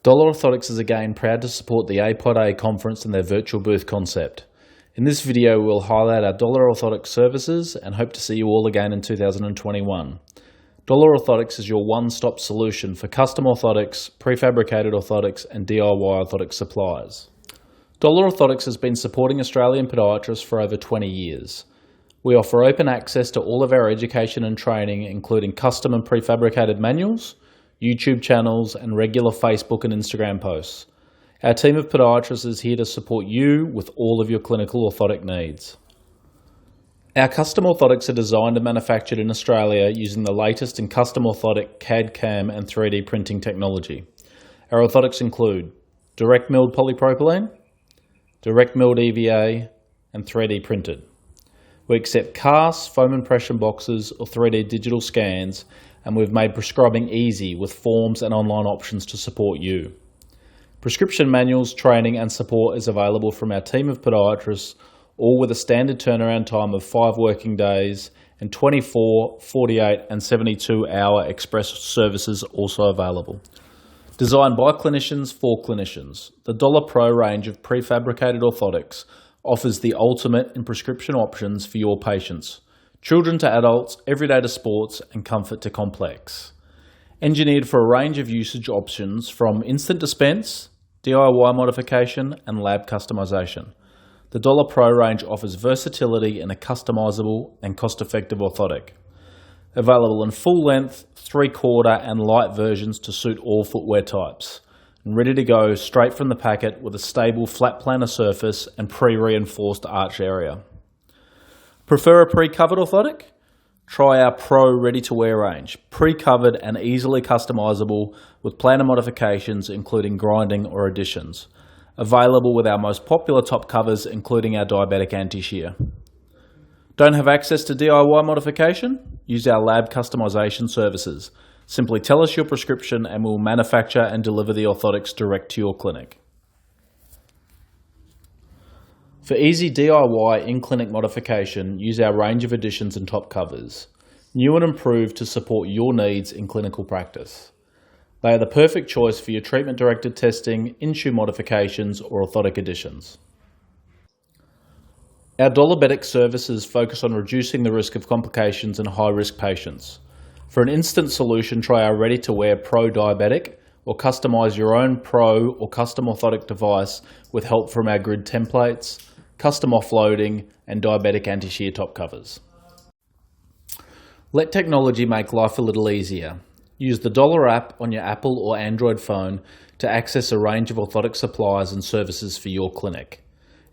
DOLA Orthotics is again proud to support the APOD conference and their virtual booth concept. In this video, we'll highlight our DOLA Orthotics services and hope to see you all again in 2021. DOLA Orthotics is your one-stop solution for custom orthotics, prefabricated orthotics and DIY orthotic supplies. DOLA Orthotics has been supporting Australian Podiatrists for over 20 years. We offer open access to all of our education and training, including custom and prefabricated manuals, YouTube channels and regular Facebook and Instagram posts. Our team of podiatrists is here to support you with all of your clinical orthotic needs. Our custom orthotics are designed and manufactured in Australia using the latest in custom orthotic CAD, CAM and 3D printing technology. Our orthotics include direct milled polypropylene, direct milled EVA and 3D printed. We accept casts, foam impression boxes or 3D digital scans, and we've made prescribing easy with forms and online options to support you. Prescription manuals, training and support is available from our team of podiatrists, all with a standard turnaround time of 5 working days and 24, 48 and 72-hour express services also available. Designed by clinicians for clinicians, the DOLA Pro range of prefabricated orthotics offers the ultimate in prescription options for your patients. Children to adults, everyday to sports, and comfort to complex. Engineered for a range of usage options from instant dispense, DIY modification, and lab customization. The DOLA Pro range offers versatility in a customizable and cost-effective orthotic. Available in full length, 3/4 and light versions to suit all footwear types. And ready to go straight from the packet with a stable flat plantar surface and pre-reinforced arch area. Prefer a pre-covered orthotic? Try our Pro ready-to-wear range, pre-covered and easily customizable with plantar modifications including grinding or additions. Available with our most popular top covers including our diabetic anti-shear. Don't have access to DIY modification? Use our lab customization services. Simply tell us your prescription and we'll manufacture and deliver the orthotics direct to your clinic. For easy DIY in-clinic modification, use our range of additions and top covers, new and improved to support your needs in clinical practice. They are the perfect choice for your treatment-directed testing, in-shoe modifications or orthotic additions. Our diabetic services focus on reducing the risk of complications in high-risk patients. For an instant solution, try our ready-to-wear Pro Diabetic or customize your own Pro or custom orthotic device with help from our grid templates, custom offloading and diabetic anti-shear top covers. Let technology make life a little easier. Use the DOLA app on your Apple or Android phone to access a range of orthotic supplies and services for your clinic.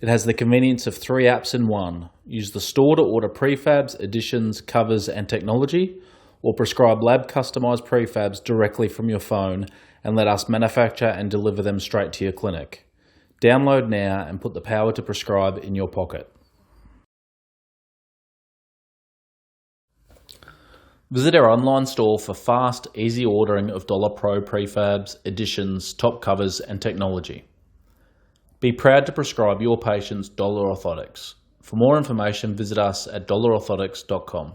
It has the convenience of 3 apps in one. Use the store to order prefabs, additions, covers and technology, or prescribe lab customized prefabs directly from your phone and let us manufacture and deliver them straight to your clinic. Download now and put the power to prescribe in your pocket. Visit our online store for fast, easy ordering of DOLA Pro prefabs, additions, top covers and technology. Be proud to prescribe your patients DOLA Orthotics. For more information, visit us at dolaorthotics.com.